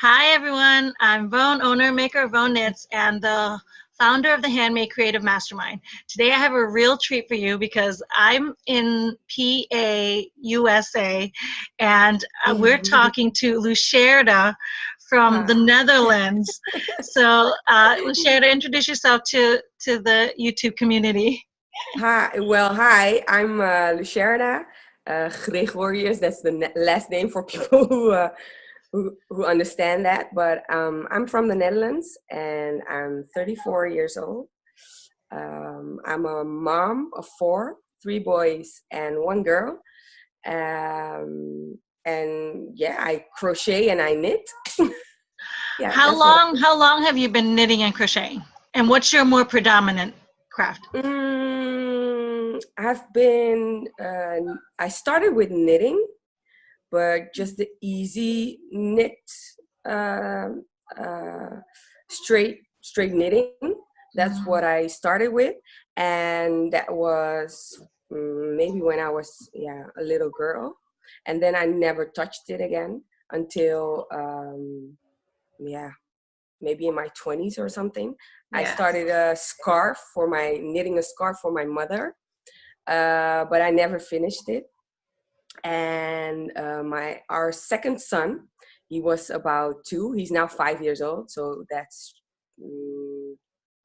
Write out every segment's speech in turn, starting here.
Hi everyone, I'm Vone, owner maker of Vone Knits and the founder of the Handmade Creative Mastermind. Today I have a real treat for you because I'm in PA, USA, and we're talking to Lusherda from the Netherlands. So Lusherda, introduce yourself to the YouTube community. Hi. I'm Lusherda Gregorius. That's the last name for people who understand that. But I'm from the Netherlands, and I'm 34 years old. I'm a mom of four, three boys and one girl. And yeah, I crochet and I knit. Yeah, How long have you been knitting and crocheting? And what's your more predominant craft? I started with knitting, but just the easy knit, uh, uh, straight knitting. That's what I started with, and that was maybe when I was a little girl, and then I never touched it again until maybe in my 20s or something. I started knitting a scarf for my mother, but I never finished it. And our second son, he was about 2. He's now 5 years old, so that's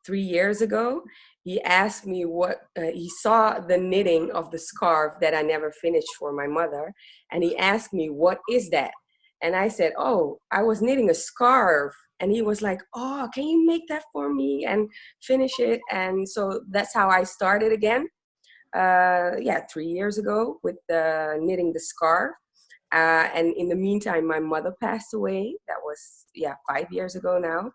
3 years ago. He asked me what he saw the knitting of the scarf that I never finished for my mother, and he asked me, "What is that?" And I said, "Oh, I was knitting a scarf." And he was like, "Oh, can you make that for me and finish it?" And so that's how I started again. 3 years ago with knitting the scarf. And in the meantime, my mother passed away. That was 5 years ago now.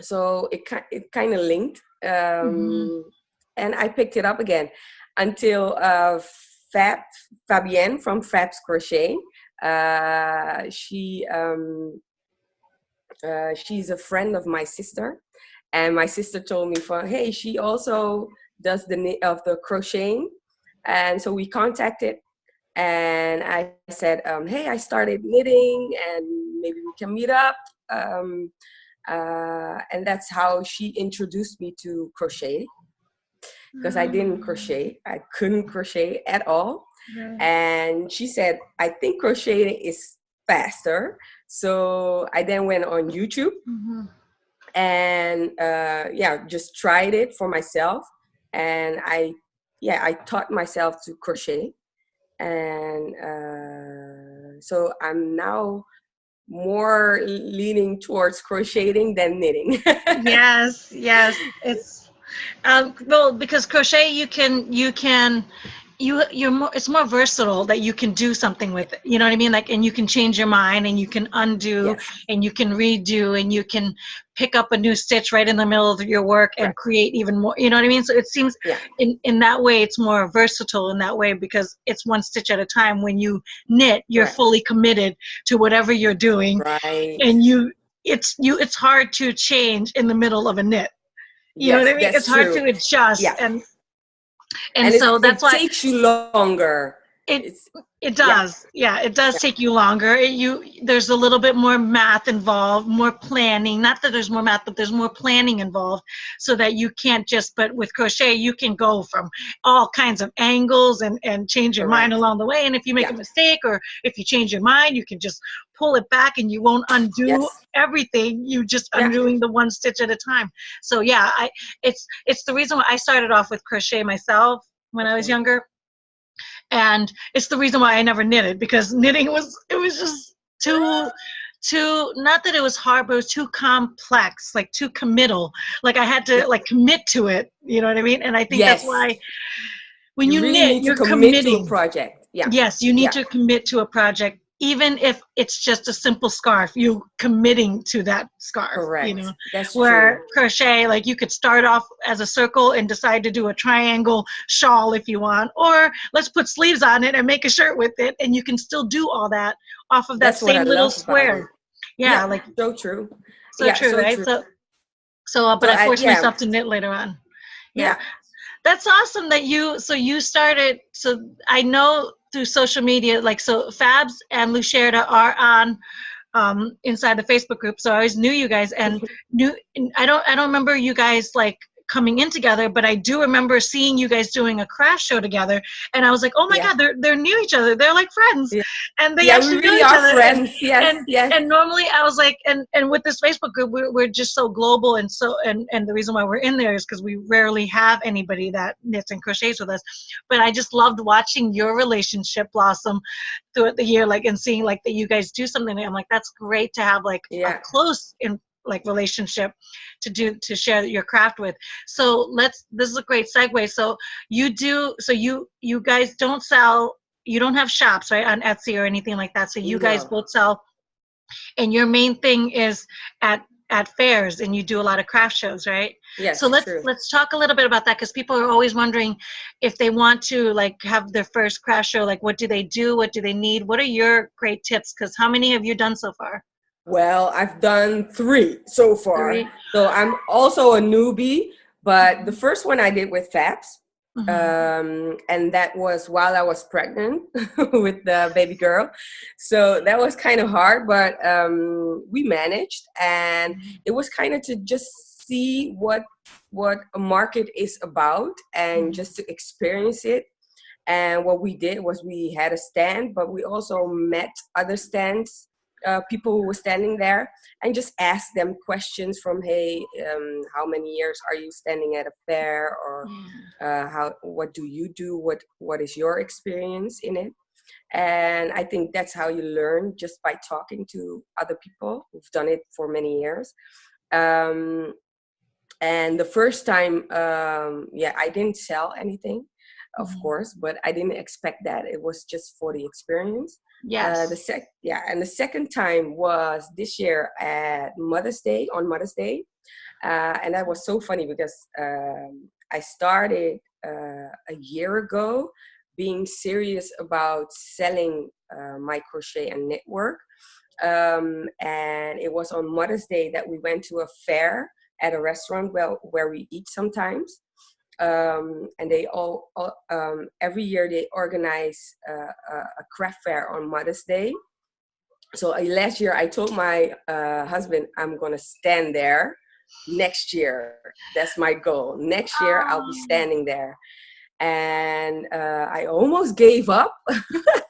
So it kind of linked, and I picked it up again until Fabienne from Fab's Crochet. She's a friend of my sister, and my sister told me, hey, she also does the crocheting, and so we contacted, and I said, hey, I started knitting, and maybe we can meet up. And that's how she introduced me to crochet, because I didn't crochet. I couldn't crochet at all. And she said, I think crocheting is faster. So I then went on YouTube and just tried it for myself. And I taught myself to crochet. And so I'm now more leaning towards crocheting than knitting. Yes. It's well, because crochet you're more, it's more versatile that you can do something with it. You know what I mean? Like, and you can change your mind, and you can undo, and you can redo, and you can pick up a new stitch right in the middle of your work and create even more. You know what I mean? So it seems in that way it's more versatile in that way, because it's one stitch at a time. When you knit, you're fully committed to whatever you're doing, and it's hard to change in the middle of a knit. You know what I mean? It's hard to adjust, and so that's why it takes you longer. It does. It does take you longer. There's a little bit more math involved, more planning. Not that there's more math, but there's more planning involved, so that you can't but with crochet, you can go from all kinds of angles and change your mind along the way. And if you make a mistake, or if you change your mind, you can just pull it back, and you won't undo everything. You just undoing the one stitch at a time. So it's the reason why I started off with crochet myself when I was younger. And it's the reason why I never knitted, because knitting was just too, not that it was hard, but it was too complex, like too committal. Like I had to commit to it. You know what I mean? And I think that's why when you really knit, you're committing to a project. Yes, you need to commit to a project. Even if it's just a simple scarf, you committing to that scarf. Correct. You know, that's where true. crochet, like you could start off as a circle and decide to do a triangle shawl if you want, or let's put sleeves on it and make a shirt with it, and you can still do all that off of that same little square. Like so true. So true, right? True. But I forced myself to knit later on. That's awesome that you started. So I know through social media, so Fabs and Lusherda are on inside the Facebook group, so I always knew you guys, and I don't remember you guys like coming in together, but I do remember seeing you guys doing a craft show together, and I was like, oh my God, they're near each other, they're like friends, and they we actually know really each are other. friends. And normally I was like, and with this Facebook group, we're just so global, and so and the reason why we're in there is because we rarely have anybody that knits and crochets with us. But I just loved watching your relationship blossom throughout the year, like, and seeing like that you guys do something. I'm like, that's great to have like a close in like relationship to share your craft with. So this is a great segue. So you guys don't sell, you don't have shops, right, on Etsy or anything like that. So you guys both sell, and your main thing is at fairs, and you do a lot of craft shows, right? Yes. So let's talk a little bit about that, because people are always wondering if they want to like have their first craft show, like what do they do? What do they need? What are your great tips? Because how many have you done so far? Well, I've done 3 so far. 3. So I'm also a newbie, but the first one I did with Fabs. And that was while I was pregnant with the baby girl. So that was kind of hard, but we managed, and it was kind of to just see what a market is about, and just to experience it. And what we did was we had a stand, but we also met other stands, people who were standing there, and just asked them questions from, hey, how many years are you standing at a fair, or what do you do, what is your experience in it? And I think that's how you learn, just by talking to other people who've done it for many years. And the first time, I didn't sell anything, of course, but I didn't expect that. It was just for the experience. Yes. And the second time was this year at Mother's Day, on Mother's Day. And that was so funny because I started a year ago being serious about selling my crochet and knit work. And it was on Mother's Day that we went to a fair at a restaurant where we eat sometimes. And they all every year they organize a craft fair on Mother's Day. So last year I told my husband, I'm gonna stand there next year. That's my goal. Next year I'll be standing there. And I almost gave up.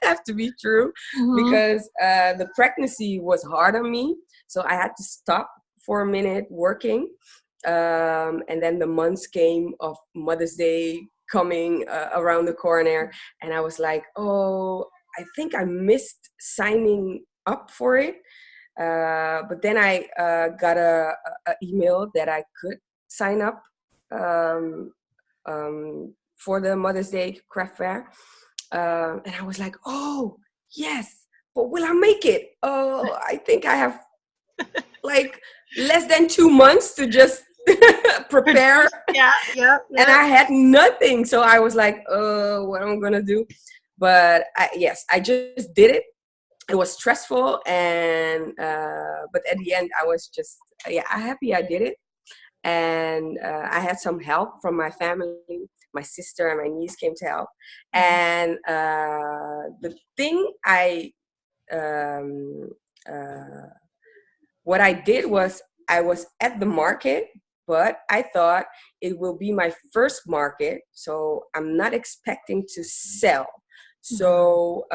Have to be true, because the pregnancy was hard on me, so I had to stop for a minute working. And then the months came of Mother's Day coming around the corner, and I was like, oh, I think I missed signing up for it. But then I got a email that I could sign up for the Mother's Day craft fair. And I was like, oh, yes, but will I make it? Oh, I think I have like less than 2 months to just prepare. Yeah. And I had nothing. So I was like, oh, what am I going to do? But I just did it. It was stressful. And but at the end, I was just, I'm happy I did it. And I had some help from my family. My sister and my niece came to help. And the thing what I did was, I was at the market, but I thought it will be my first market, so I'm not expecting to sell. So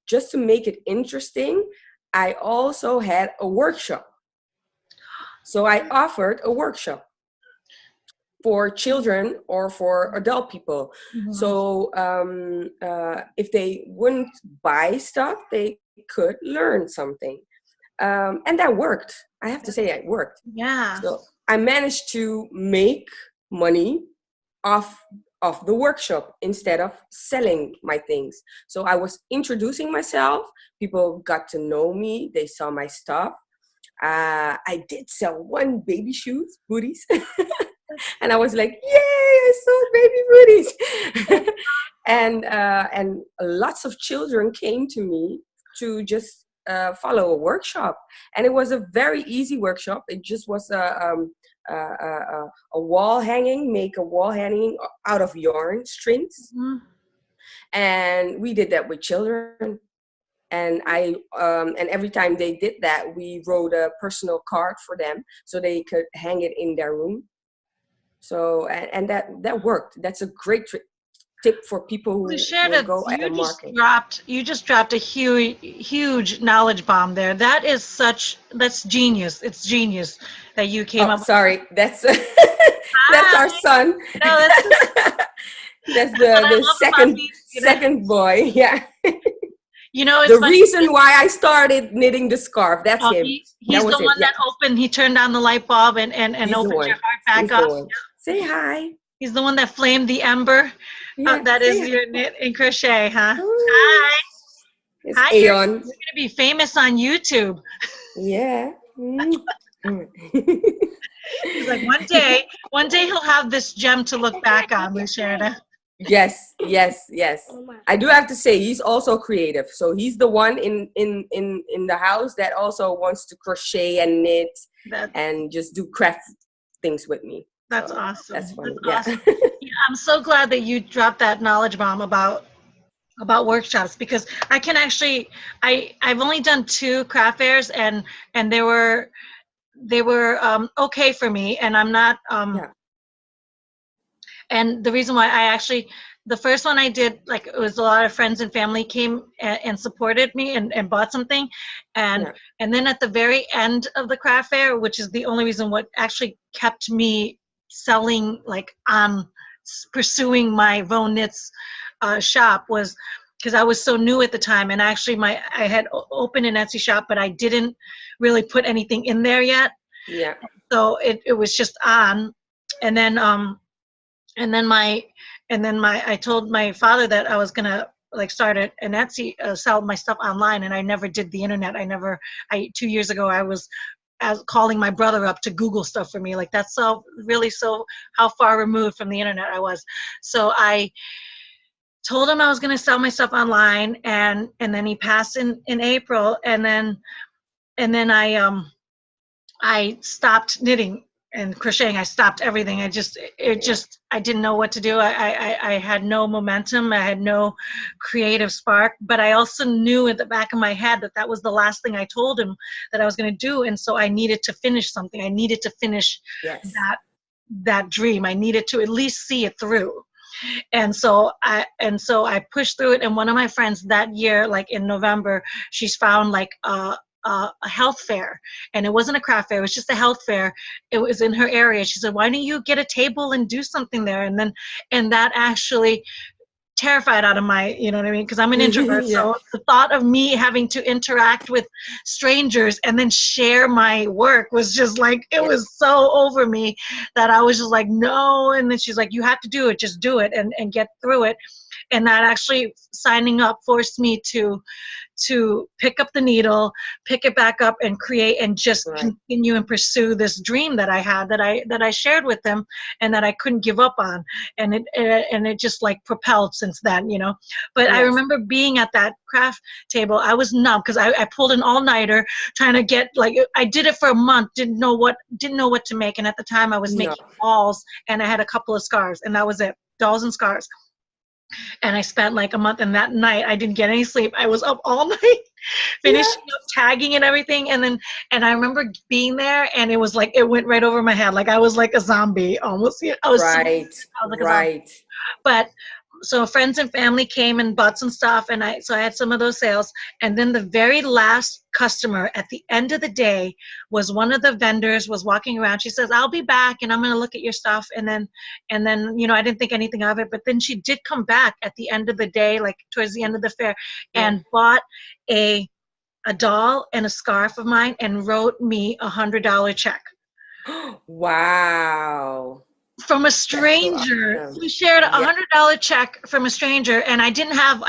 just to make it interesting, I also had a workshop. So I offered a workshop for children or for adult people. So if they wouldn't buy stuff, they could learn something. And that worked. I have to say it worked. Yeah. So I managed to make money off the workshop instead of selling my things. So I was introducing myself. People got to know me. They saw my stuff. I did sell 1 baby shoes, booties. And I was like, yay, I sold baby booties. And lots of children came to me to just follow a workshop. And it was a very easy workshop. It just was a wall hanging, make a wall hanging out of yarn strings. And we did that with children. And and every time they did that, we wrote a personal card for them so they could hang it in their room. So and that worked. That's a great tip for people who will Lusherda, go at a market. you just dropped a huge knowledge bomb there. That's genius. It's genius that you came up. Sorry, that's that's our son. No, that's That's what I the love about second these, you know? second boy. Yeah. You know, it's The funny. reason why I started knitting the scarf. That's him. He's That was the it. one Yeah. that opened. He turned on the light bulb and He's the opened one. your heart back He's the up. one. Say hi. He's the one that flamed the ember. Yeah. That say is your knit and crochet, huh? hi. Hi. It's Hi, you're Aeon. going to be famous on YouTube. Yeah. He's like, one day he'll have this gem to look back on, Lusherda. Yes. I do have to say he's also creative. So he's the one in the house that also wants to crochet and knit and just do craft things with me. That's awesome. That's funny. That's awesome. Yeah. Yeah, I'm so glad that you dropped that knowledge bomb about workshops, because I can actually I've only done 2 craft fairs and they were okay for me, and I'm not Yeah. and the reason why the first one I did, like, it was a lot of friends and family came and supported me and bought something. And then at the very end of the craft fair, which is the only reason what actually kept me selling, like, on pursuing my Vone Knits shop, was because I was so new at the time. And actually I had opened an Etsy shop, but I didn't really put anything in there yet. Yeah. So it was just on. And then I told my father that I was gonna, like, start an Etsy, sell my stuff online, and I never did the internet. 2 years ago I was calling my brother up to Google stuff for me. Like, that's so how far removed from the internet I was. So I told him I was gonna sell my stuff online, and then he passed in April, and then I stopped knitting and crocheting. I stopped everything. I didn't know what to do. I had no momentum. I had no creative spark, but I also knew at the back of my head that was the last thing I told him that I was going to do. And so I needed to finish something. I needed to finish that dream. I needed to at least see it through. And so I pushed through it. And one of my friends that year, like in November, she's found like a health fair, and it wasn't a craft fair, it was just a health fair. It was in her area. She said, why don't you get a table and do something there? And that actually terrified out of my, you know what I mean, because I'm an introvert. So the thought of me having to interact with strangers and then share my work was just like, it was so over me that I was just like, no. And then she's like, you have to do it, just do it and get through it. And that actually, signing up, forced me to pick up the needle, pick it back up, and create, and just continue and pursue this dream that I had, that I shared with them, and that I couldn't give up on. And it just, like, propelled since then, you know. But I remember being at that craft table, I was numb because I pulled an all-nighter trying to get, like, I did it for a month, didn't know what to make. And at the time I was making dolls, and I had a couple of scarves, and that was it, dolls and scarves. And I spent like a month, and that night I didn't get any sleep. I was up all night finishing up tagging and everything. And I remember being there, and it was like, it went right over my head. Like, I was like a zombie almost. I was like a zombie. But so friends and family came and bought some stuff, and I had some of those sales. And then the very last customer at the end of the day was one of the vendors was walking around. She says, I'll be back, and I'm going to look at your stuff. And then, you know, I didn't think anything of it, but then she did come back at the end of the day, like towards the end of the fair, and bought a doll and a scarf of mine and wrote me $100 check. Wow. From a stranger. We shared a $100 check from a stranger, and I didn't have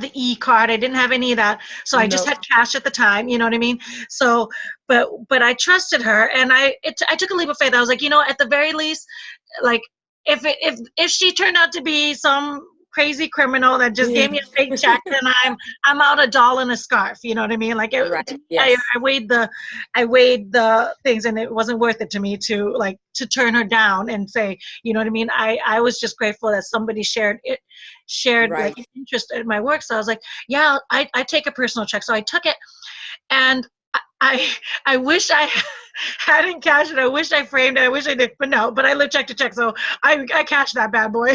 the e-card. I didn't have any of that, so I just had cash at the time. You know what I mean? So, but I trusted her, and I took a leap of faith. I was like, you know, at the very least, like, if she turned out to be some crazy criminal that just gave me a fake check, and I'm out $1 in a scarf. You know what I mean? Like Right. to me, Yes. I weighed the things, and it wasn't worth it to me to turn her down and say, you know what I mean? I was just grateful that somebody shared Right. like an interest in my work. So I was like, yeah, I take a personal check. So I took it, and I I wish I hadn't cashed it. I wish I framed it. I wish I did, but no. But I lived check to check, so I cashed that bad boy.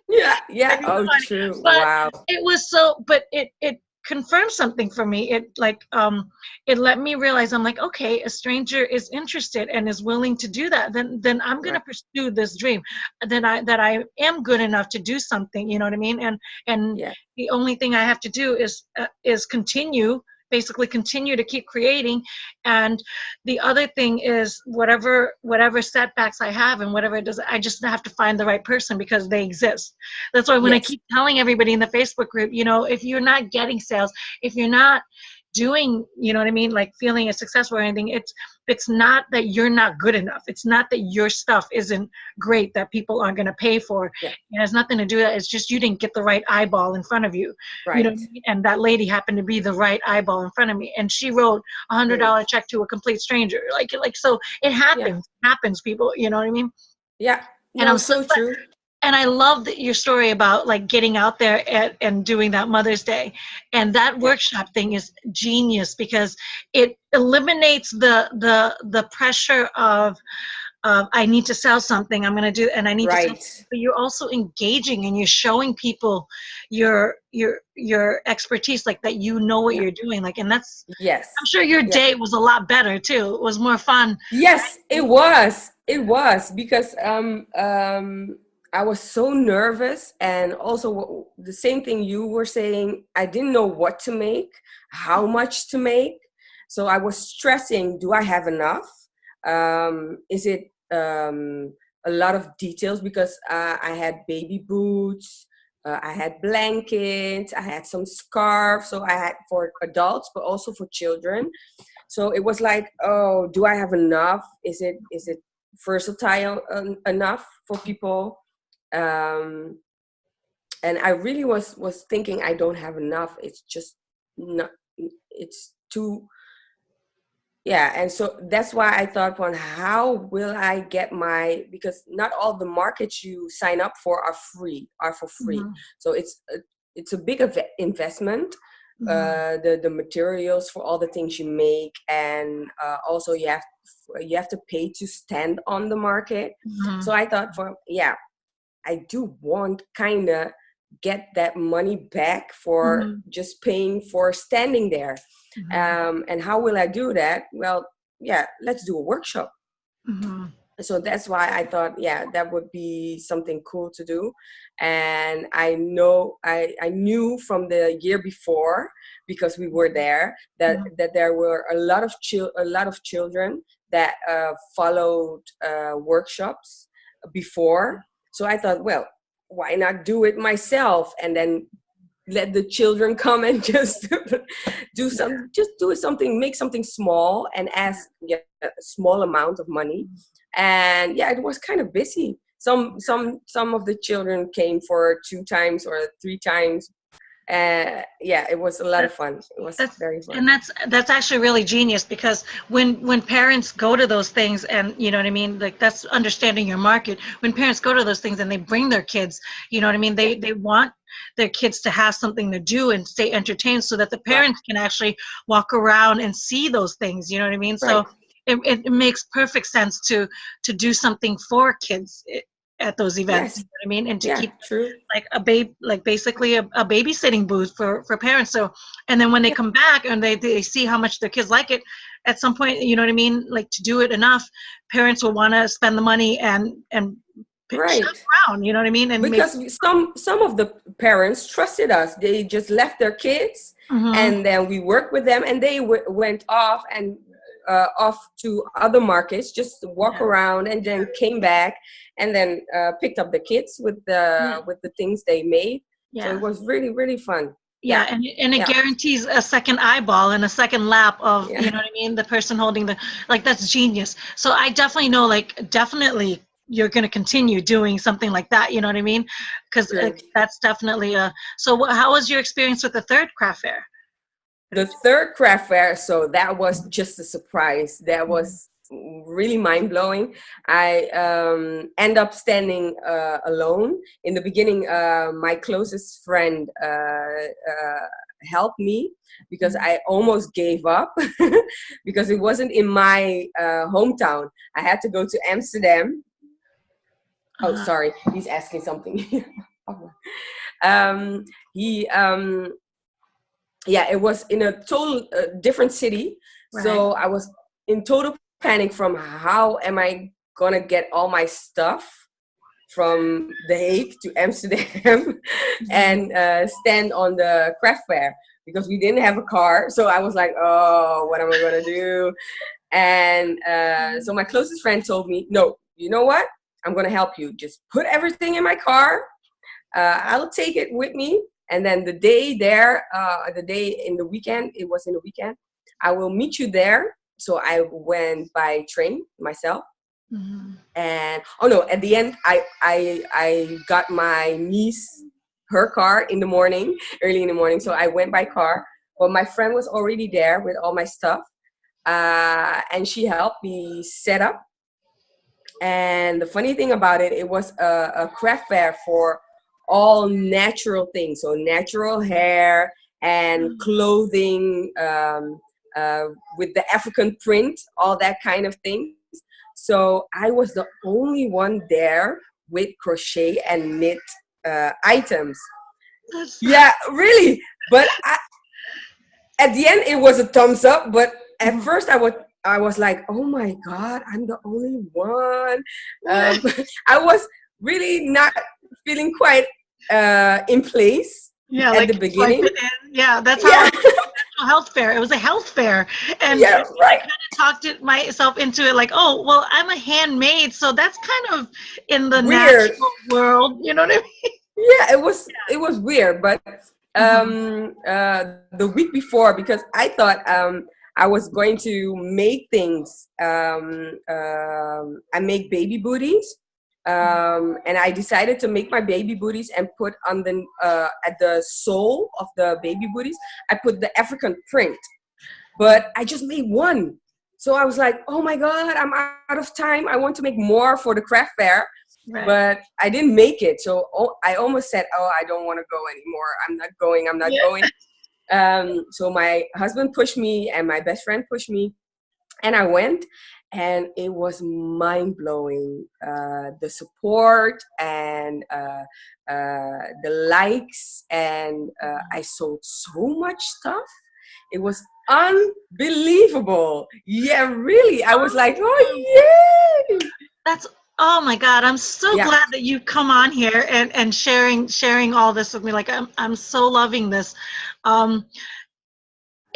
Yeah. Yeah. Maybe Oh, money. true. But Wow. it was so. But it confirmed something for me. It let me realize, I'm like, okay, a stranger is interested and is willing to do that. Then I'm gonna Right. pursue this dream. That I am good enough to do something. You know what I mean? And Yeah. the only thing I have to do is basically continue to keep creating. And the other thing is, whatever setbacks I have and whatever it does, I just have to find the right person, because they exist. That's why when I Yes. keep telling everybody in the Facebook group, if you're not getting sales, if you're not doing, you know what I mean, like feeling a successful or anything, it's not that you're not good enough. It's not that your stuff isn't great that people aren't going to pay for. Yeah. It has nothing to do with that. It's just you didn't get the right eyeball in front of you. You know what Right. I mean? And that lady happened to be the right eyeball in front of me, and she wrote a True. $100 check to a complete stranger. So it Yeah. happens, people. You know what I mean? Yeah. And No, so true. and I love your story about like getting out there and doing that Mother's Day, and that Yeah. workshop thing is genius, because it eliminates the pressure of I need to sell something, I'm going to do, and I need to sell Right. something. But you're also engaging, and you're showing people your expertise, like that you know what Yeah. you're doing, like, and that's, Yes. I'm sure your Yeah. day was a lot better too. It was more fun. Yes, it was. It was because I was so nervous, and also the same thing you were saying. I didn't know what to make, how much to make, so I was stressing. Do I have enough? Is it a lot of details? Because I had baby boots, I had blankets, I had some scarves. So I had for adults, but also for children. So it was like, oh, do I have enough? Is it versatile enough for people? Um, and I really was thinking I don't have enough. It's just not. It's too. Yeah, and so that's why I thought, on how will I get because not all the markets you sign up for are for free. Mhm. So it's a big investment. Mhm. The materials for all the things you make, and also you have to pay to stand on the market. So Mhm. I thought, I do want kind of get that money back for Mhm. just paying for standing there. Mhm. And how will I do that? Well, yeah, let's do a workshop. Mhm. So that's why I thought, yeah, that would be something cool to do. And I knew from the year before, because we were there, that Mhm. there were a lot of children that followed workshops before. So I thought, well, why not do it myself, and then let the children come and just do something, make something small, and ask, a small amount of money. And yeah, it was kind of busy. Some of the children came for 2 times or 3 times. Yeah, it was a lot of fun. It was That's very fun. and that's actually really genius, because when parents go to those things, and you know what I mean, like, that's understanding your market. When parents go to those things and they bring their kids, you know what I mean, Yeah, they want their kids to have something to do and stay entertained, so that the right, parents can actually walk around and see those things, you know what I mean. right. So it makes perfect sense to do something for kids at those events, you Yes, know what I mean, and to yeah, keep true. like basically a babysitting booth for parents. So, and then when they Yeah, come back and they see how much their kids like it, at some point, you know what I mean, like, to do it enough, parents will want to spend the money and shop right. around, you know what I mean, and maybe. Because some of the parents trusted us. They just left their kids, Mhm. and then we worked with them, and they went off and off to other markets, just to walk Yeah. around, and then came back, and then picked up the kids with Yeah. the things they made. So it Yeah. was really, really fun. Yeah, Yeah, and it yeah, guarantees a second eyeball and a second lap of, yeah. you know what I mean, the person holding the, like, that's genius. So I definitely know, like, definitely you're going to continue doing something like that. You know what I mean? Because that's definitely a. So how was your experience with the third craft fair? The third craft fair, so that was just a surprise. That was really mind-blowing. I end up standing alone. In the beginning, my closest friend helped me because I almost gave up because it wasn't in my hometown. I had to go to Amsterdam. Oh, sorry, he's asking something. He yeah, it was in a total different city. Right. So I was in total panic from how am I gonna get all my stuff from The Hague to Amsterdam and stand on the craft fair, because we didn't have a car. So I was like, oh, what am I gonna do? And so my closest friend told me, no, you know what? I'm gonna help you. Just put everything in my car. I'll take it with me. And then the day there, the day in the weekend, it was in the weekend, I will meet you there. So I went by train myself. Mm-hmm. And oh no, at the end, I got my niece her car in the morning, early in the morning. So I went by car. But my friend was already there with all my stuff. And she helped me set up. And the funny thing about it, it was a craft fair for all natural things, so natural hair and clothing with the African print, all that kind of things. So I was the only one there with crochet and knit items. Yeah, really. But at the end, it was a thumbs up. But at first, I was like, oh my God, I'm the only one. I was really not feeling quite in place at like the beginning. Yeah, that's how I was at the National Health Fair. It was a health fair. And I kind of talked myself into it like, oh, well, I'm a handmade, so that's kind of in the weird natural world. You know what I mean? Yeah, it was weird. But the week before, because I thought I was going to make things. I make baby booties. And I decided to make my baby booties and put on the at the sole of the baby booties, I put the African print. But I just made one. So I was like, oh my God, I'm out of time. I want to make more for the craft fair. Right. But I didn't make it. So I almost said, oh, I don't want to go anymore. I'm not going. So my husband pushed me and my best friend pushed me. And I went. And it was mind-blowing, the support and the likes. And I sold so much stuff. It was unbelievable. Yeah, really. I was like, oh, yay. Oh my God, I'm so glad that you come on here and sharing all this with me. Like, I'm so loving this.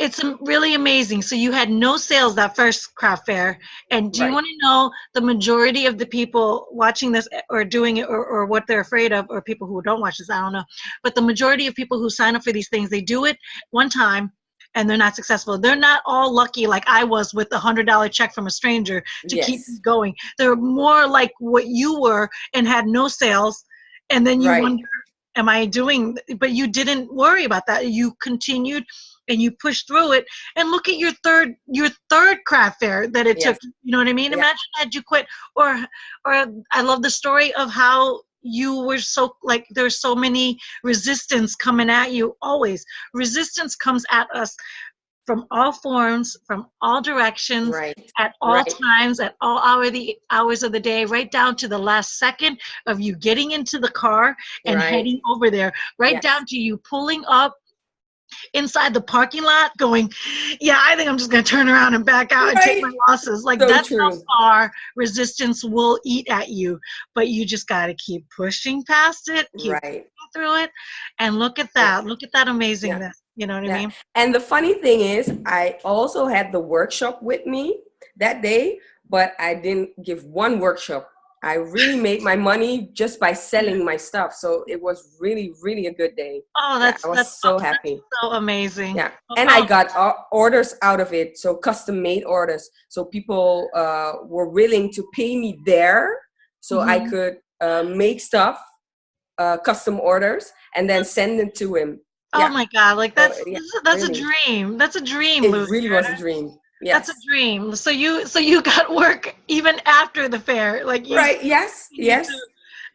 It's really amazing. So you had no sales that first craft fair. And do you want to know the majority of the people watching this or doing it or what they're afraid of, or people who don't watch this, I don't know. But the majority of people who sign up for these things, they do it one time and they're not successful. They're not all lucky like I was with the $100 check from a stranger to keep going. They're more like what you were and had no sales. And then you wonder, am I doing, but you didn't worry about that. You continued and you push through it, and look at your third craft fair that it took. You know what I mean? Imagine had you quit, or I love the story of how you were so, like, there's so many resistance coming at you. Always resistance comes at us from all forms, from all directions, at all times, at all hours of the day, right down to the last second of you getting into the car and heading over there, down to you pulling up inside the parking lot going, I think I'm just going to turn around and back out and take my losses. Like, that's how far resistance will eat at you. But you just got to keep pushing past it, keep through it. And look at that. Look at that amazingness. You know what I mean? And the funny thing is, I also had the workshop with me that day, but I didn't give one workshop. I really made my money just by selling my stuff. So it was really, really a good day. Oh, I was so happy. That's so amazing. Yeah. And I got orders out of it. So custom made orders. So people were willing to pay me there so I could make stuff, custom orders, and then send them to him. Oh my God! Like So, that's yeah, that's a really, dream. That's a dream, it Lucy. really was a dream. That's a Yes. dream. So you got work even after the fair. Like you Right. Yes. continue to, Yes.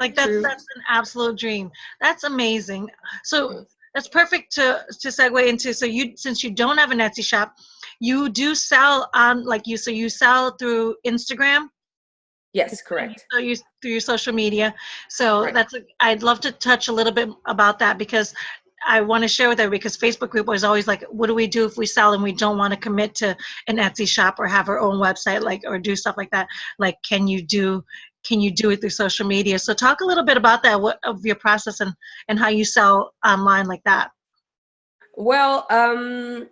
like True. that's an absolute dream. That's amazing. So that's perfect to segue into. So you, since you don't have an Etsy shop, you do sell on, like you, so you sell through Instagram. Yes. Correct. So you through your social media. So Right. I'd love to touch a little bit about that, because I want to share with everybody, because Facebook group was always like, what do we do if we sell and we don't want to commit to an Etsy shop or have our own website, like, or do stuff like that? Like, can you do it through social media? So talk a little bit about that, of your process and how you sell online like that. Well, I'm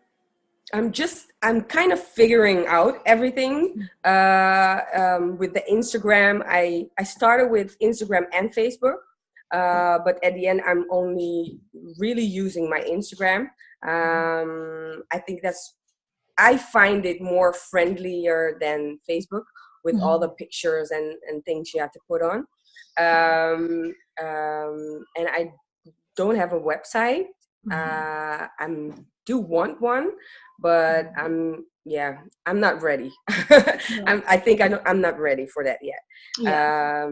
kind of figuring out everything with the Instagram. I started with Instagram and Facebook, but at the end I'm only really using my Instagram. I think I find it more friendlier than Facebook, with all the pictures and things you have to put on. And I don't have a website. I do want one, but I'm not ready. I think I'm not ready for that yet. Yeah.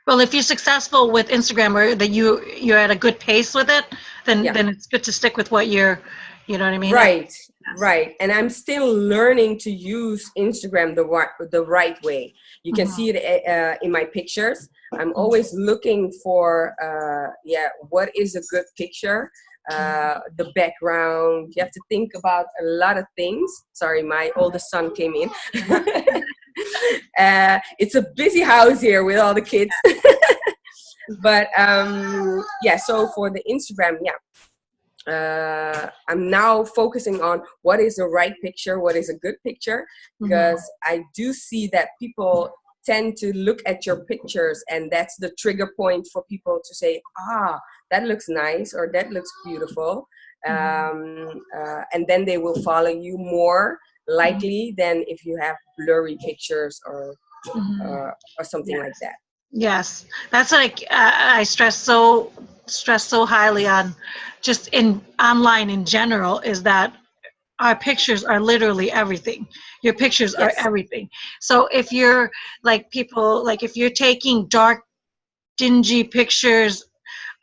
Well, if you're successful with Instagram, or that you're at a good pace with it, then it's good to stick with what you know what I mean? Right, right. And I'm still learning to use Instagram the right way. You can see it in my pictures. I'm always looking for what is a good picture. The background. You have to think about a lot of things. Sorry, my oldest son came in. It's a busy house here with all the kids. But so for the Instagram, I'm now focusing on what is the right picture, what is a good picture, because I do see that people tend to look at your pictures, and that's the trigger point for people to say, that looks nice, or that looks beautiful. And then they will follow you more likely than if you have blurry pictures or something like that. Yes, that's like I stress so highly on, just in online in general, is that our pictures are literally everything. Your pictures are everything. So if you're like people, like if you're taking dark, dingy pictures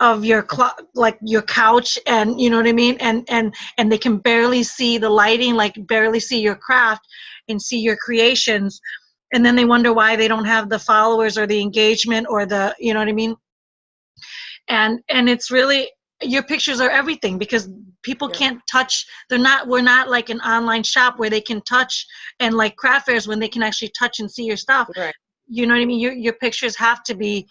of your like your couch, and you know what I mean, and they can barely see the lighting, like barely see your craft and see your creations, and then they wonder why they don't have the followers or the engagement or the, you know what I mean? And it's really, your pictures are everything, because people can't touch. We're not like an online shop where they can touch, and like craft fairs when they can actually touch and see your stuff. Right. You know what I mean? Your pictures have to be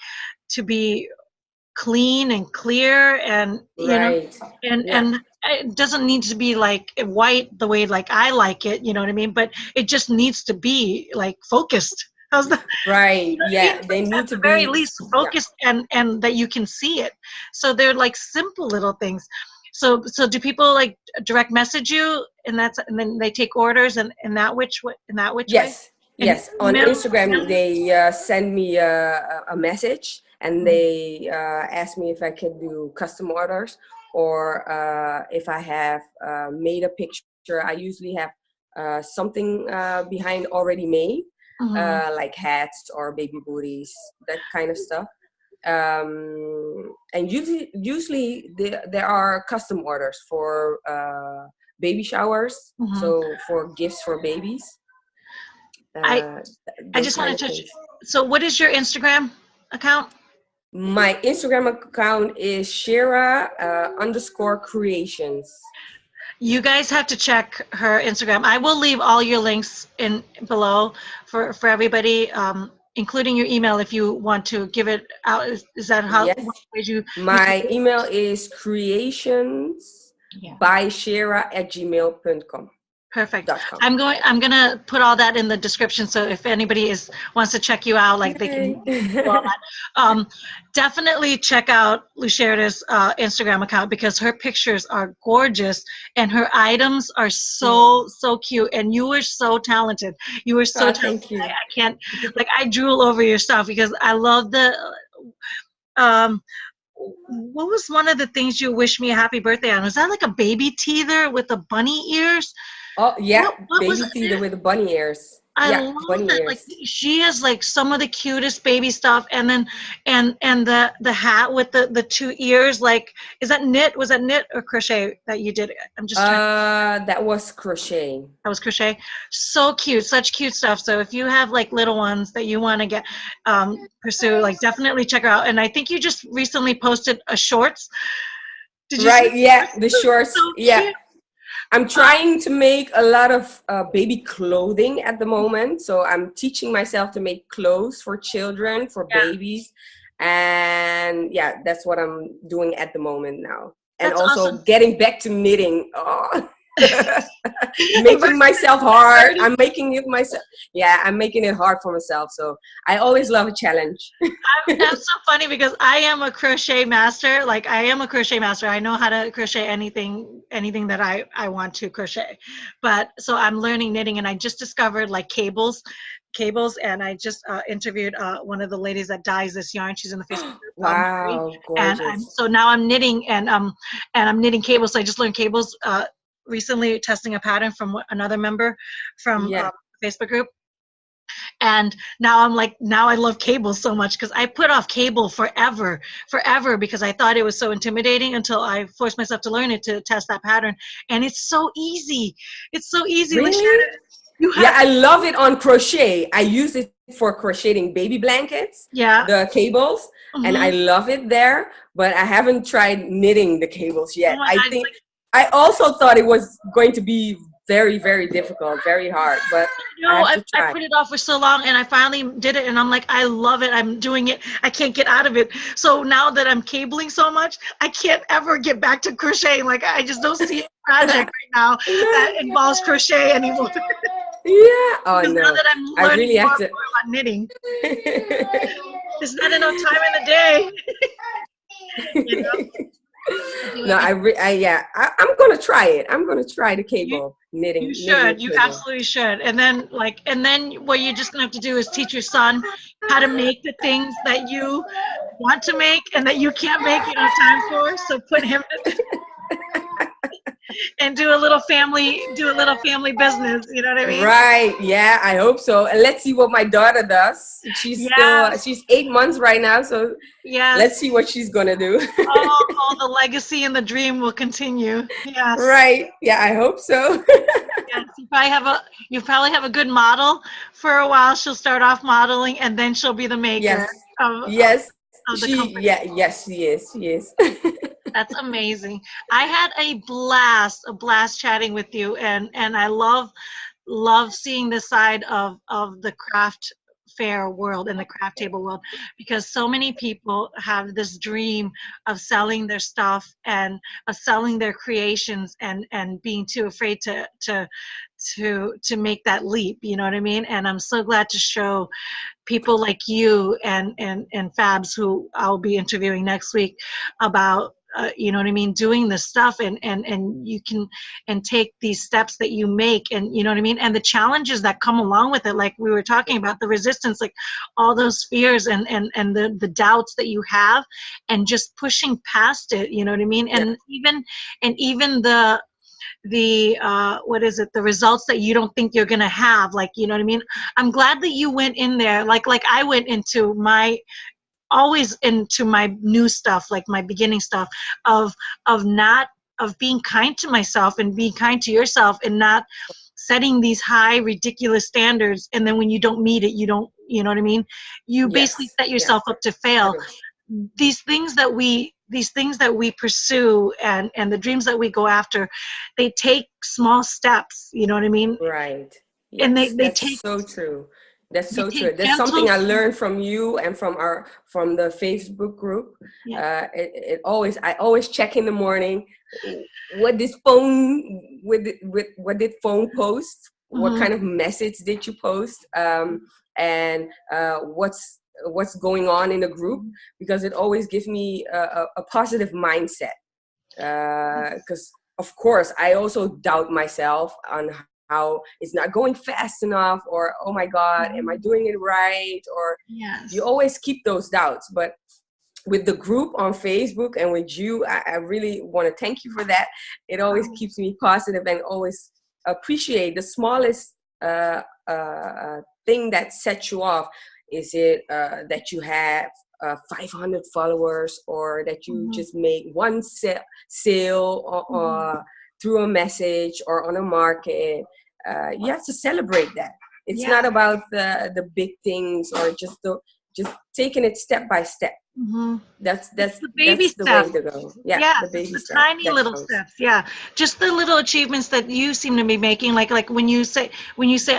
clean and clear, and you know, and it doesn't need to be like white the way like I like it, you know what I mean, but it just needs to be like focused. How's that? Right. You know, Yeah, they need at to the very be least focused, and that you can see it. So they're like simple little things. So do people like direct message you, and then they take orders, and in that which way? Yes. And Yes, on Instagram they send me a message, and they ask me if I can do custom orders, or if I have made a picture. I usually have something behind already made, like hats or baby booties, that kind of stuff. And usually there are custom orders for baby showers, so for gifts for babies. I Those just want kind to of touch. things. So what is your Instagram account? My Instagram account is SherA _creations. You guys have to check her Instagram. I will leave all your links in below for everybody, including your email if you want to give it out. Is that how? Yes. My email is creationsbyshera@gmail.com. Perfect. I'm gonna put all that in the description. So if anybody wants to check you out, like they can do all that. Definitely check out Lusherda's Instagram account, because her pictures are gorgeous and her items are so cute. And you were so talented. You were so talented. Thank you. I can't, like, I drool over your stuff because I love the. What was one of the things you wished me a happy birthday on? Was that like a baby teether with the bunny ears? Oh yeah, what baby teether with the bunny ears. I yeah, love bunny that. ears. Like, she has like some of the cutest baby stuff, and then and the hat with the two ears. Like, is that knit? Was that knit or crochet that you did? I'm just trying. That was crochet. That was crochet. So cute, such cute stuff. So if you have like little ones that you want to get pursue, like, definitely check her out. And I think you just recently posted a shorts. Did you? Right. Yeah, the shorts. So yeah. cute. I'm trying to make a lot of baby clothing at the moment. So I'm teaching myself to make clothes for children, for babies. And yeah, that's what I'm doing at the moment now. And That's also awesome. getting back to knitting. Oh. Making myself hard. I'm making it myself. Yeah, I'm making it hard for myself. So I always love a challenge. That's so funny because I am a crochet master. Like, I am a crochet master. I know how to crochet anything that I want to crochet. But so I'm learning knitting, and I just discovered like cables, and I just interviewed one of the ladies that dyes this yarn. She's in the Facebook group. Wow, gorgeous. And so now I'm knitting, and I'm knitting cables. So I just learned cables recently, testing a pattern from another member from the Facebook group. And now I'm like, now I love cables so much, because I put off cable forever, because I thought it was so intimidating until I forced myself to learn it, to test that pattern. And it's so easy. It's so easy. Really? Yeah, I love it on crochet. I use it for crocheting baby blankets, the cables, and I love it there, but I haven't tried knitting the cables yet. I also thought it was going to be very, very difficult, very hard, but I put it off for so long, and I finally did it, and I'm like, I love it. I'm doing it. I can't get out of it. So now that I'm cabling so much, I can't ever get back to crocheting. Like, I just don't see a project right now that involves crochet anymore. Yeah. Oh no. Now that I'm learning really more about knitting, there's not enough time in the day. You know? No, I'm gonna try it. I'm gonna try the cable knitting. You should. You absolutely should. And then what you're just gonna have to do is teach your son how to make the things that you want to make and that you can't make, you don't have time for. So put him and do a little family business. You know what I mean? Right. Yeah, I hope so. And let's see what my daughter does. She's 8 months right now, so let's see what she's gonna do. all the legacy and the dream will continue. Yes. Right. Yeah, I hope so. Yes, you probably have a good model for a while. She'll start off modeling, and then she'll be the maker. Yes. Of the company. Yes, she is. She is. That's amazing. I had a blast chatting with you, and I love seeing this side of the craft fair world and the craft table world, because so many people have this dream of selling their stuff and of selling their creations, and being too afraid to make that leap, you know what I mean? And I'm so glad to show people like you and Fabs, who I'll be interviewing next week, about you know what I mean, doing this stuff, and you can take these steps that you make, and you know what I mean, and the challenges that come along with it, like we were talking about, the resistance, like all those fears and the doubts that you have, and just pushing past it, you know what I mean, and even the what is it, the results that you don't think you're gonna have, like, you know what I mean. I'm glad that you went in there, like I went into my new stuff, like my beginning stuff, of being kind to myself and being kind to yourself, and not setting these high ridiculous standards, and then when you don't meet it, you know what I mean, you basically set yourself up to fail. These things that we pursue, and the dreams that we go after, they take small steps, you know what I mean? Right. Yes, and they that's take so true. That's You so take true. That's gentle. something I learned from you and from the Facebook group. Yeah. I always check in the morning. What did phone what did phone post? What Mm-hmm. kind of message did you post? And what's going on in the group? Because it always gives me a positive mindset. Because of course I also doubt myself on how it's not going fast enough, or oh my god, am I doing it right? Or you Yes. always keep those doubts. But with the group on Facebook and with you, I really want to thank you for that. It always keeps me positive and always appreciate the smallest thing that sets you off. Is it that you have 500 followers, or that you Mm-hmm. just make one sale through a message or on a market? You have to celebrate that. It's Yeah. not about the big things, or just taking it step by step. Mm-hmm. That's It's that's the baby that's the way steps. to go. Yeah, Yes, the it's baby the step tiny that little counts. steps. Yeah, just the little achievements that you seem to be making. Like when you say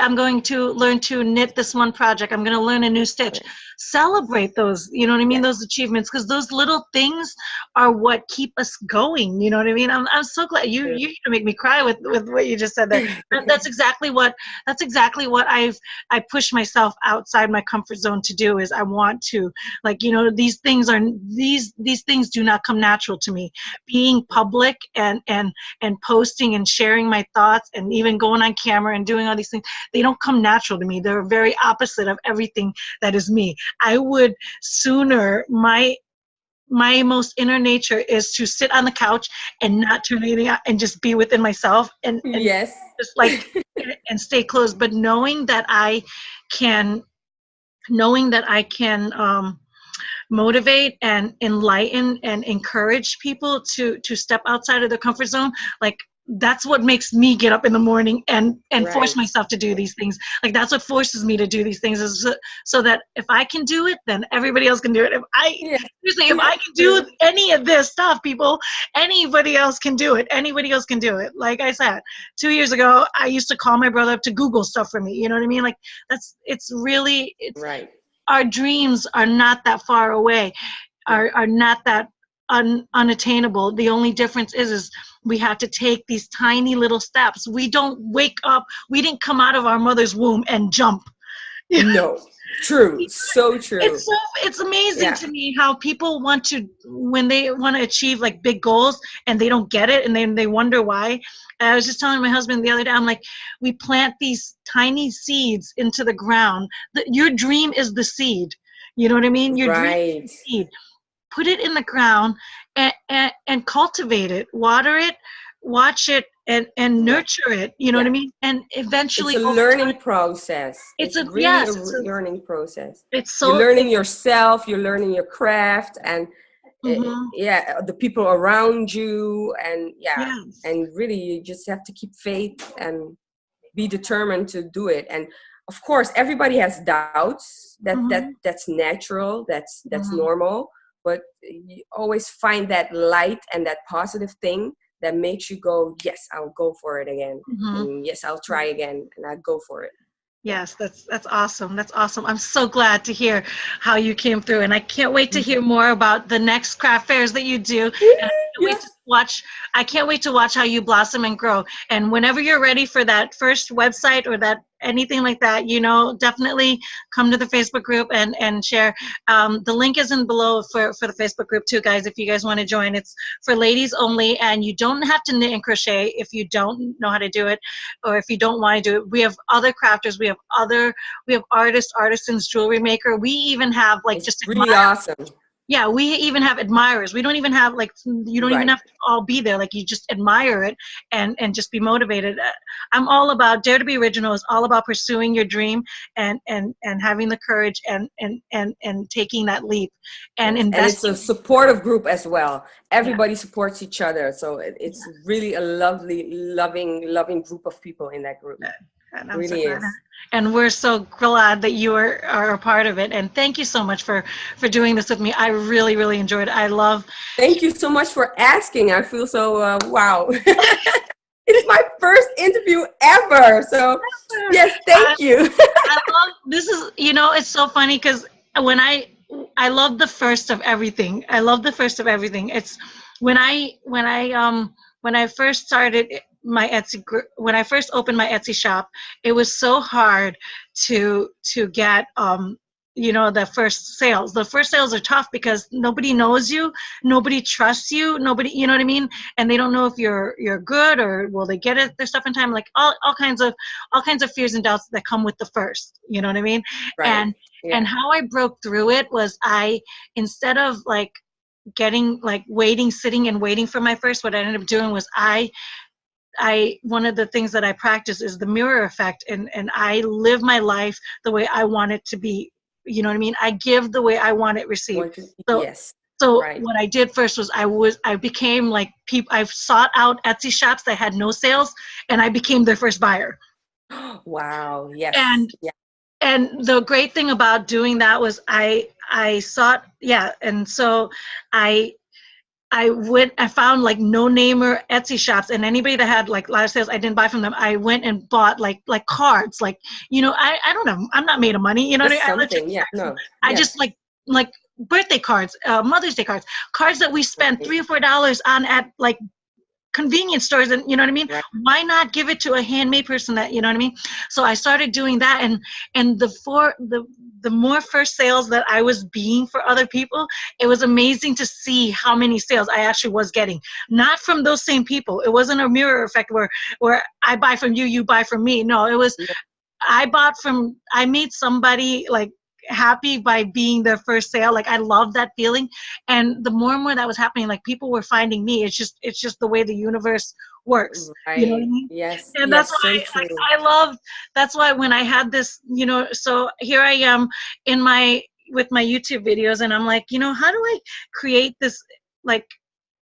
I'm going to learn to knit this one project. I'm going to learn a new stitch. Celebrate those. You know what I mean? Yeah, Those achievements, because those little things are what keep us going. You know what I mean? I'm so glad you make me cry with what you just said there. That's exactly what I push myself outside my comfort zone to do. Is I want to, like, these things these things do not come natural to me. Being public and posting and sharing my thoughts and even going on camera and doing all these things, they don't come natural to me. They're very opposite of everything that is me. I would sooner, my most inner nature is to sit on the couch and not turn anything out and just be within myself and yes, just like and stay closed. But can knowing that I can motivate and enlighten and encourage people to step outside of their comfort zone, like, that's what makes me get up in the morning and force right. myself to do these things. Like, that's what forces me to do these things, is so that if I can do it, then everybody else can do it. Yeah, If yeah, I can true. do any of this stuff, people, anybody else can do it. Anybody else can do it. Like I said, 2 years ago, I used to call my brother up to Google stuff for me. You know what I mean? Like, it's Right. our dreams are not that far away, Yeah. are not that unattainable. The only difference is we have to take these tiny little steps. We don't wake up. We didn't come out of our mother's womb and jump. No, true. So true. It's amazing Yeah. to me how people when they want to achieve like big goals and they don't get it, and then they wonder why. I was just telling my husband the other day, I'm like, we plant these tiny seeds into the ground. Your dream is the seed. You know what I mean? Your dream is Right. the seed. Put it in the ground and cultivate it, water it, watch it, and Right. nurture it. You know what I Yeah. mean? And It's eventually a over time, learning process. It's really a learning process. it's You're so, learning yourself, you're learning your craft, and mm-hmm, yeah, the people around you, and yeah, yes. and really you just have to keep faith and be determined to do it. And of course everybody has doubts. Mm-hmm, That's natural, that's mm-hmm. normal. But you always find that light and that positive thing that makes you go, yes, I'll go for it again, Mm-hmm. and yes, I'll try again, and I go for it. Yeah. Yes, that's awesome. That's awesome. I'm so glad to hear how you came through, and I can't wait to hear more about the next craft fairs that you do. And Yes. I can't wait to watch how you blossom and grow. And whenever you're ready for that first website or that anything like that, definitely come to the Facebook group and share. The link is in below for the Facebook group too, guys, if you guys want to join. It's for ladies only, and you don't have to knit and crochet if you don't know how to do it, or if you don't want to do it. We have other crafters, we have artists, artisans, jewelry maker. We even have like It's just really awesome. yeah, we even have admirers. We don't even have like, you don't even Right. have to all be there. Like, you just admire it and just be motivated. I'm all about Dare to Be Original. Is all about pursuing your dream and having the courage and taking that leap and Yes, and it's a investing. supportive group as well. Yeah. Everybody supports each other, so it's really a lovely, loving group of people in that group. And I'm so Really glad. is. And we're so glad that you are a part of it. And thank you so much for doing this with me. I really, really enjoyed it. I love. Thank you so much for asking. I feel so wow. It's my first interview ever, so yes, thank you. I love this is it's so funny because when I love the first of everything. I love the first of everything. It's when I first started my when I first opened my Etsy shop, it was so hard to get the first sales. The first sales are tough because nobody knows you, nobody trusts you, nobody, you know what I mean? And they don't know if you're good or will they get their stuff in time, like all kinds of fears and doubts that come with the first, you know what I mean? Right. And how I broke through it was instead of like getting like sitting and waiting for my first, what I ended up doing was I one of the things that I practice is the mirror effect, and I live my life the way I want it to be. You know what I mean? I give the way I want it received. Yes. So right. what I did first was I became like I sought out Etsy shops that had no sales, and I became their first buyer. Wow. Yes. And the great thing about doing that was I sought, and so I found like no-namer Etsy shops, and anybody that had like live sales, I didn't buy from them. I went and bought like cards, like, I don't know, I'm not made of money, you know what I mean? I just like birthday cards, Mother's Day cards that we spent $3 or $4 on at like convenience stores, and you know what I mean? Right. Why not give it to a handmade person that, you know what I mean? So I started doing that, and the more first sales that I was being for other people, it was amazing to see how many sales I actually was getting. Not from those same people. It wasn't a mirror effect where I buy from you, you buy from me. No, it was I made somebody like happy by being their first sale. Like I love that feeling, and the more and more that was happening, like people were finding me. It's just the way the universe works. Right. You know what I mean? Yes. And that's why I love. That's why when I had this, so here I am with my YouTube videos, and I'm like, how do I create this? Like,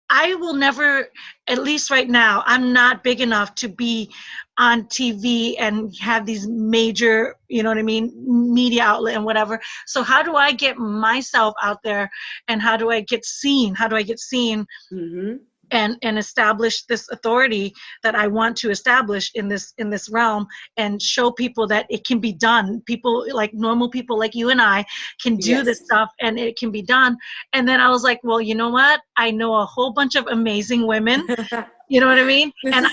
I will never, at least right now, I'm not big enough to be on TV and have these major, you know what I mean, media outlet and whatever. So how do I get myself out there, and how do I get seen? Mm-hmm. And establish this authority that I want to establish in this realm, and show people that it can be done. People like normal people like you and I can do this stuff, and it can be done. And then I was like, well, you know what? I know a whole bunch of amazing women. You know what I mean? And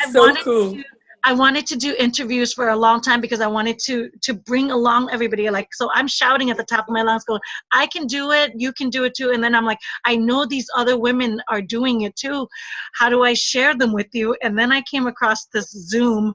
I wanted to do interviews for a long time because I wanted to bring along everybody. Like, so I'm shouting at the top of my lungs going, I can do it, you can do it too. And then I'm like, I know these other women are doing it too. How do I share them with you? And then I came across this Zoom,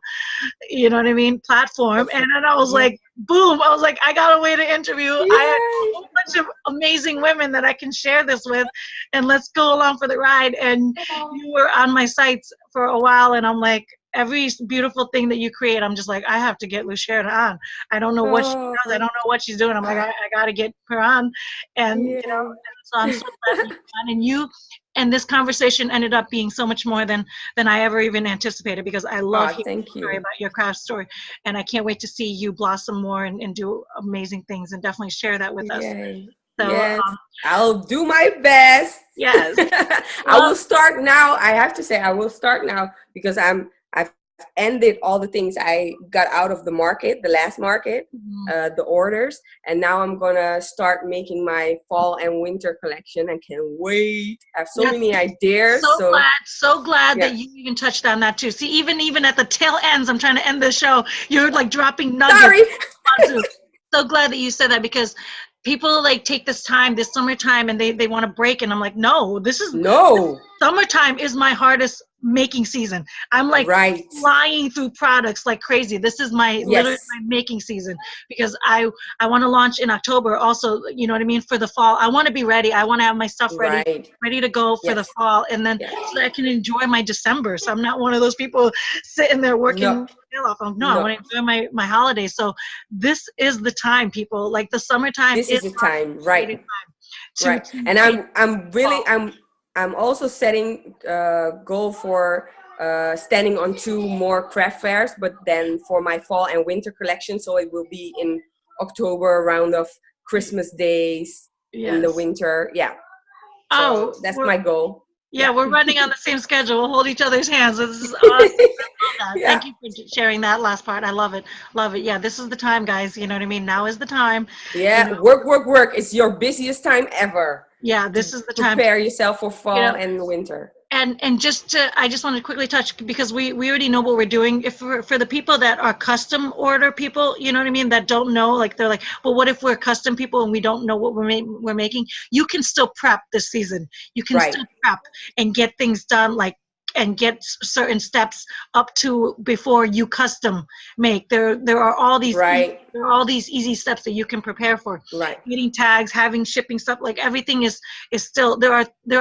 you know what I mean, platform. And then I was like, boom, I was like, I got a way to interview. I have a whole bunch of amazing women that I can share this with, and let's go along for the ride. And you were on my sites for a while, and I'm like, every beautiful thing that you create, I'm just like, I have to get Lusherda on. I don't know what she does. I don't know what she's doing. I'm like, I got to get her on. And, so I'm so glad you're on. And this conversation ended up being so much more than I ever even anticipated, because I love hearing the story about your craft story. And I can't wait to see you blossom more and do amazing things, and definitely share that with us. So, yes, I'll do my best. Yes. I will start now. I have to say I will start now, because I've ended all the things I got out of the last market, the orders, and now I'm gonna start making my fall and winter collection. I can't wait. I have so many ideas. So glad that you even touched on that too. See, even at the tail ends, I'm trying to end the show, you're like dropping nuggets. Sorry. So glad that you said that, because people like take this summertime, and they want to break, and I'm like, no, summertime is my hardest making season. I'm like flying through products like crazy. This is literally my making season, because I want to launch in October also, you know what I mean, for the fall. I want to be ready. I want to have my stuff ready to go for the fall, and then so that I can enjoy my December. So I'm not one of those people sitting there working off. I want to enjoy my holidays. So this is the time, people. Like the summertime is the time, right? And I'm also setting a goal for standing on 2 more craft fairs, but then for my fall and winter collection. So it will be in October, around of Christmas days in the winter. Yeah. So that's my goal. Yeah, we're running on the same schedule. We'll hold each other's hands. This is awesome. I love that. Yeah. Thank you for sharing that last part. I love it. Love it. Yeah, this is the time, guys. You know what I mean? Now is the time. Yeah, work, work, work. It's your busiest time ever Yeah, to this is the time. prepare yourself for You fall know, and winter. and I just want to quickly touch because we already know what we're doing. If for the people that are custom order people, you know what I mean, that don't know, like they're like, well, what if we're custom people and we don't know what we're making? You can still prep this season. You can Right. still prep and get things done, like and get certain steps up to before you custom make. There are all these Right. there are all these easy steps that you can prepare for. Right. Getting tags, having shipping stuff, like everything is still there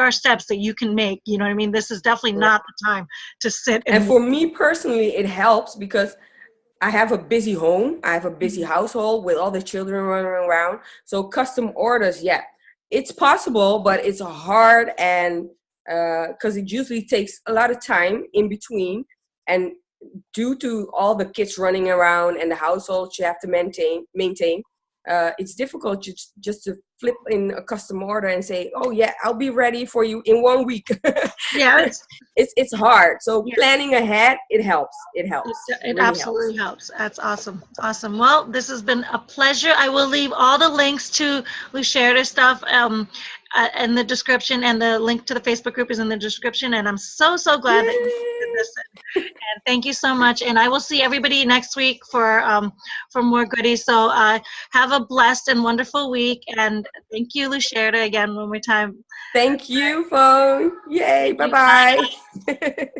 are steps that you can make. You know what I mean? This is definitely Right. not the time to sit And and for me personally, it helps because I have a busy home. I have a busy household with all the children running around. So custom orders, yeah, it's possible, but it's hard, and because it usually takes a lot of time in between, and due to all the kids running around and the household you have to maintain, it's difficult just to flip in a custom order and say, oh yeah, I'll be ready for you in 1 week. yeah, It's hard. So yeah. planning ahead, it helps. It helps. It Really helps. absolutely helps. That's awesome. Awesome. Well, this has been a pleasure. I will leave all the links to Lusherda stuff in the description, and the link to the Facebook group is in the description. And I'm so glad that you did Yay! this. And thank you so much. And I will see everybody next week for more goodies. So have a blessed and wonderful week. And thank you, Lusherda, again one more time. Thank you, Vone. Yay! Thank you. Bye. Bye-bye.